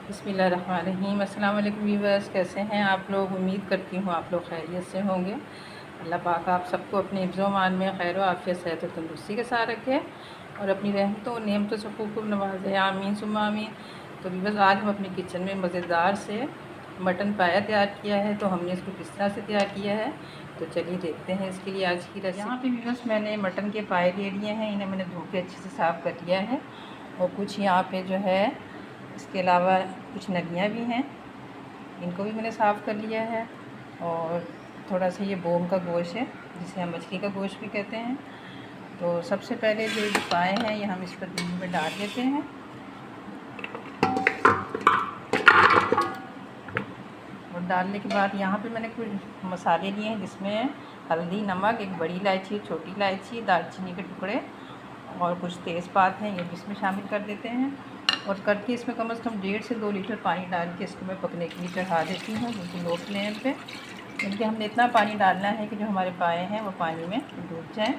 बिस्मिल्लाहिर्रहमानिर्रहीम। अस्सलाम वालेकुम व्यूअर्स, कैसे हैं आप लोग। उम्मीद करती हूँ आप लोग खैरियत से होंगे। अल्लाह पाक आप सबको अपने हिफ्ज़-ओ-मान में खैर व आफ़ियत, सेहत और तंदुरुस्ती के साथ रखे और अपनी रहमतों और नेमतों से खूब नवाज़े, आमीन सुम्मा आमीन। तो व्यूअर्स, आज हम अपने किचन में मज़ेदार से मटन पाया तैयार किया है। तो हमने इसको किस तरह से तैयार किया है, तो चलिए देखते हैं इसके लिए आज की रेसिपी। यहाँ पे व्यूअर्स मैंने मटन के पाए ले लिए हैं, इन्हें मैंने धो के अच्छे से साफ़ कर लिया है। और कुछ यहाँ पे जो है इसके अलावा कुछ नलियाँ भी हैं, इनको भी मैंने साफ़ कर लिया है। और थोड़ा सा ये बोम का गोश्त है, जिसे हम मछली का गोश्त भी कहते हैं। तो सबसे पहले जो पाए हैं ये हम इस पतीले में डाल देते हैं। और डालने के बाद यहाँ पे मैंने कुछ मसाले लिए हैं, जिसमें हल्दी, नमक, एक बड़ी इलायची, छोटी इलायची, दालचीनी के टुकड़े और कुछ तेज़पात हैं, ये भी इसमें शामिल कर देते हैं। और करके इसमें कम से कम 1.5 से 2 लीटर पानी डाल के इसको मैं पकने के लिए चढ़ा देती हूँ, बिल्कुल लो फ्लेम पे। क्योंकि हमने इतना पानी डालना है कि जो हमारे पाए हैं वो पानी में डूब जाएँ।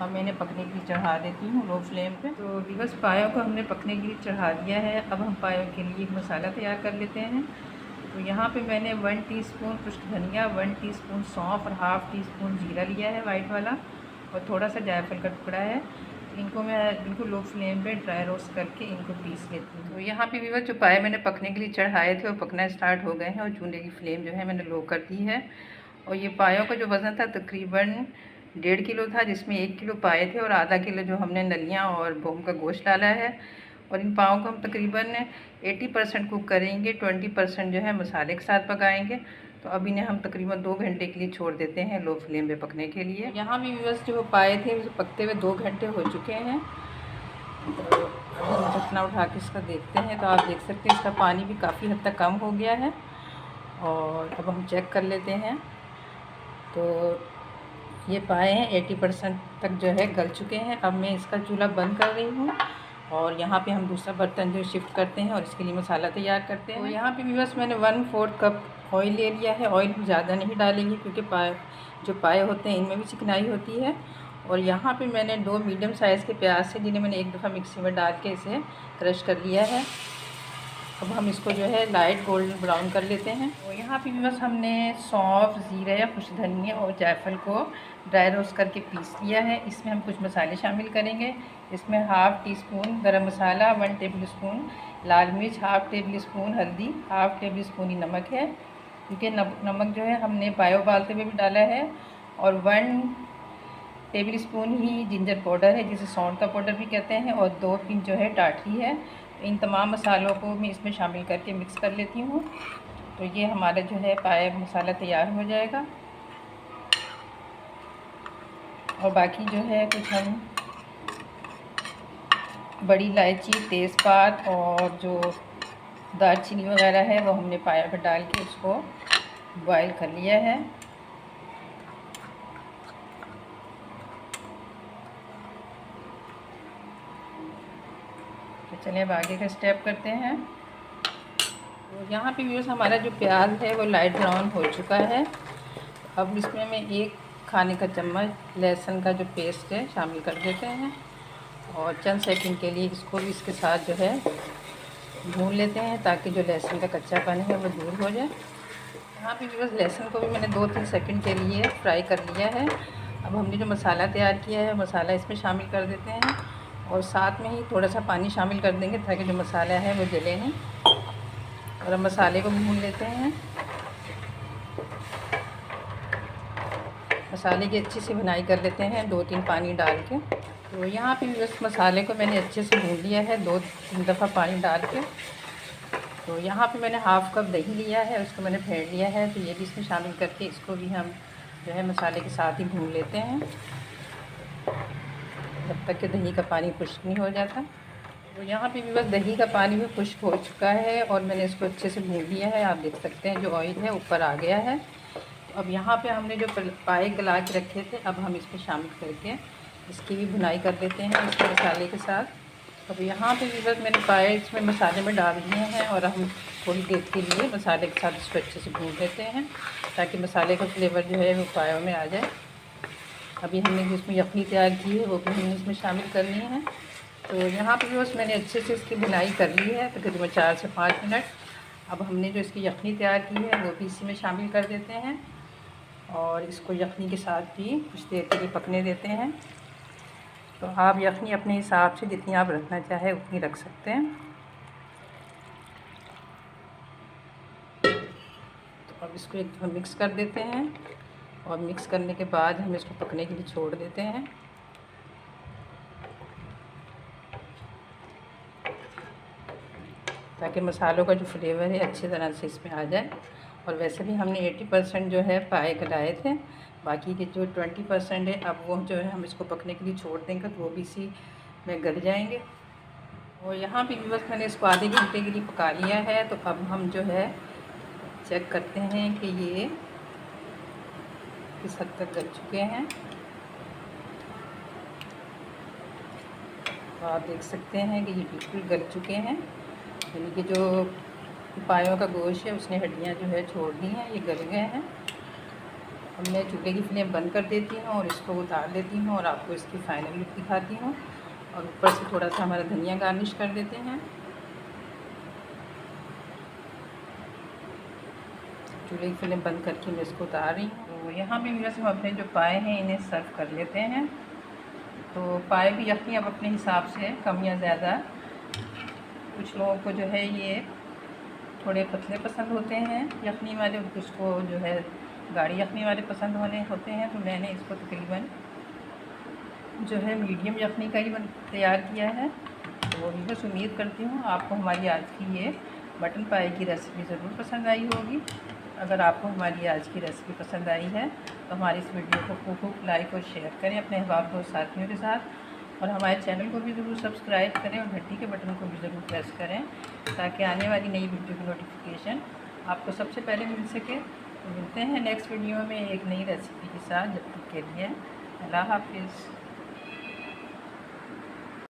अब मैंने पकने के लिए चढ़ा देती हूँ लो फ्लेम पे। तो बस पायों को हमने पकने के लिए चढ़ा दिया है। अब हम पायों के लिए एक मसाला तैयार कर लेते हैं। तो यहाँ पे मैंने 1 टीस्पून खुश्क धनिया, 1 टीस्पून सौंफ और हाफ़ टीस्पून जीरा लिया है वाइट वाला, और थोड़ा सा जायफल का टुकड़ा है। इनको मैं बिल्कुल लो फ्लेम पे ड्राई रोस्ट करके इनको पीस लेती हूँ। तो यहाँ पे भी जो पाए मैंने पकने के लिए चढ़ाए थे वो पकना स्टार्ट हो गए हैं, और चूल्हे की फ्लेम जो है मैंने लो कर दी है। और ये पायों का जो वज़न था तकरीबन 1.5 किलो था, जिसमें 1 किलो पाए थे और आधा किलो जो हमने नलियाँ और बोम का गोश्त डाला है। और इन पाओं को हम तकरीबन 80% कुक करेंगे, 20% जो है मसाले के साथ पकाएंगे। तो अब इन्हें हम तकरीबन 2 घंटे के लिए छोड़ देते हैं लो फ्लेम पे पकने के लिए। यहाँ भी व्यूअर्स जो पाए थे वो पकते हुए 2 घंटे हो चुके हैं। तो अब हम ढकना उठा के इसका देखते हैं, तो आप देख सकते हैं इसका पानी भी काफ़ी हद तक कम हो गया है। और अब हम चेक कर लेते हैं। तो ये पाए हैं 80% तक जो है गल चुके हैं। अब मैं इसका चूल्हा बंद कर रही हूँ और यहाँ पे हम दूसरा बर्तन जो शिफ्ट करते हैं और इसके लिए मसाला तैयार करते हैं। तो यहाँ पे भी बस मैंने 1/4 कप ऑयल ले लिया है। ऑयल ज़्यादा नहीं डालेंगे क्योंकि पाए होते हैं इनमें भी चिकनाई होती है। और यहाँ पे मैंने 2 मीडियम साइज़ के प्याज थे, जिन्हें मैंने एक दफ़ा मिक्सी में डाल के इसे क्रश कर लिया है। अब हम इसको जो है लाइट गोल्डन ब्राउन कर लेते हैं। तो यहाँ पे भी बस हमने सौंफ, ज़ीरा या खुश्क धनिया और जायफल को ड्राई रोस्ट करके पीस लिया है। इसमें हम कुछ मसाले शामिल करेंगे। इसमें हाफ़ टी स्पून गरम मसाला, 1 टेबल स्पून लाल मिर्च, हाफ़ टेबल स्पून हल्दी, हाफ़ टेबल स्पून ही नमक है, क्योंकि नमक जो है हमने पाए उबालते हुए भी डाला है। और 1 टेबल स्पून ही जिंजर पाउडर है, जिसे सौंठ का पाउडर भी कहते हैं, और 2 पिंच जो है टाटरी है। इन तमाम मसालों को मैं इसमें शामिल करके मिक्स कर लेती हूँ। तो ये हमारा जो है पाया मसाला तैयार हो जाएगा। और बाकी जो है कुछ हम बड़ी इलायची, तेज़पात और जो दालचीनी वगैरह है वो हमने पाया पर डाल के उसको बॉयल कर लिया है। तो चलिए अब आगे का स्टेप करते हैं। तो यहाँ पे व्यूअर्स हमारा जो प्याज है वो लाइट ब्राउन हो चुका है। अब इसमें मैं 1 खाने का चम्मच लहसुन का जो पेस्ट है शामिल कर देते हैं, और चंद सेकंड के लिए इसको भी इसके साथ जो है भून लेते हैं, ताकि जो लहसुन का कच्चापन है वो दूर हो जाए। यहाँ पे व्यूअर्स लहसुन को भी मैंने 2-3 सेकंड के लिए फ्राई कर लिया है। अब हमने जो मसाला तैयार किया है मसाला इसमें शामिल कर देते हैं, और साथ में ही थोड़ा सा पानी शामिल कर देंगे ताकि जो मसाला है वो जले नहीं। और अब मसाले को भून लेते हैं। मसाले की अच्छी से भुनाई कर लेते हैं 2-3 पानी डाल के। तो यहाँ पे बस मसाले को मैंने अच्छे से भून लिया है 2-3 दफ़ा पानी डाल के। तो यहाँ पे मैंने हाफ़ कप दही लिया है, उसको मैंने फेंट लिया है। तो ये भी इसमें शामिल करके इसको भी हम जो है मसाले के साथ ही भून लेते हैं, जब तक कि दही का पानी खुश्क नहीं हो जाता। तो यहाँ पे भी बस दही का पानी भी खुश्क हो चुका है और मैंने इसको अच्छे से भून लिया है। आप देख सकते हैं जो ऑयल है ऊपर आ गया है। तो अब यहाँ पे हमने जो पाए गला के रखे थे, अब हम इसमें शामिल करके इसकी भी भुनाई कर देते हैं इसके मसाले के साथ। अब यहाँ पे भी बस मैंने पाए इसमें मसाले में डाल दिए हैं, और हम थोड़ी देर के लिए मसाले के साथ इसको अच्छे से भून लेते हैं, ताकि मसाले का फ्लेवर जो है वो पायों में आ जाए। अभी हमने जो इसमें यखनी तैयार की है वो भी हमने इसमें शामिल करनी है। तो यहाँ पे बस मैंने अच्छे से इसकी भुनाई कर ली है तकरीबन 4 से 5 मिनट। अब हमने जो इसकी यखनी तैयार की है वो भी इसी में शामिल कर देते हैं और इसको यखनी के साथ भी कुछ देर के लिए पकने देते हैं। तो आप यखनी अपने हिसाब से जितनी आप रखना चाहे उतनी रख सकते हैं। तो अब इसको एक दफ़ा मिक्स कर देते हैं और मिक्स करने के बाद हम इसको पकने के लिए छोड़ देते हैं। ताकि मसालों का जो फ्लेवर है अच्छी तरह से इसमें आ जाए। और वैसे भी हमने 80% जो है पाए गलाए थे, बाकी के जो 20% है अब वो जो है हम इसको पकने के लिए छोड़ देंगे तो वो भी इसी में गल जाएंगे। और यहाँ भी बस मैंने इसको आधे घंटे के लिए पका लिया है। तो अब हम जो है चेक करते हैं कि ये किस हद तक गल चुके हैं। तो आप देख सकते हैं कि ये बिल्कुल गल चुके हैं, यानी कि जो पायों का गोश्त है उसने हड्डियाँ जो है छोड़ दी हैं, ये गल गए हैं। अब मैं चूल्हे की फ्लेम बंद कर देती हूँ और इसको उतार लेती हूँ और आपको इसकी फाइनल लुक दिखाती हूँ। और ऊपर से थोड़ा सा हमारा धनिया गार्निश कर देते हैं। चूल्हे की फ्लेम बंद करके मैं इसको उतार रही हूँ। तो यहाँ भी वैसे हम अपने जो पाए हैं इन्हें सर्व कर लेते हैं। तो पाए भी यखनी अब अपने हिसाब से कम या ज़्यादा, कुछ लोगों को जो है ये थोड़े पतले पसंद होते हैं यखनी वाले, कुछ को जो है गाढ़ी यखनी वाले पसंद होते हैं। तो मैंने इसको तकरीबन जो है मीडियम यखनी का ही तैयार किया है। तो वो भी बस उम्मीद करती हूँ आपको हमारी आज की ये मटन पाए की रेसिपी ज़रूर पसंद आई होगी। अगर आपको हमारी आज की रेसिपी पसंद आई है तो हमारी इस वीडियो को खूब लाइक और शेयर करें अपने अहबाब दोस्त साथियों के साथ, और हमारे चैनल को भी ज़रूर सब्सक्राइब करें और घंटी के बटन को भी ज़रूर प्रेस करें ताकि आने वाली नई वीडियो की नोटिफिकेशन आपको सबसे पहले मिल सके। तो मिलते हैं नेक्स्ट वीडियो में एक नई रेसिपी के साथ। जब तक के लिए अल्लाह हाफिज़।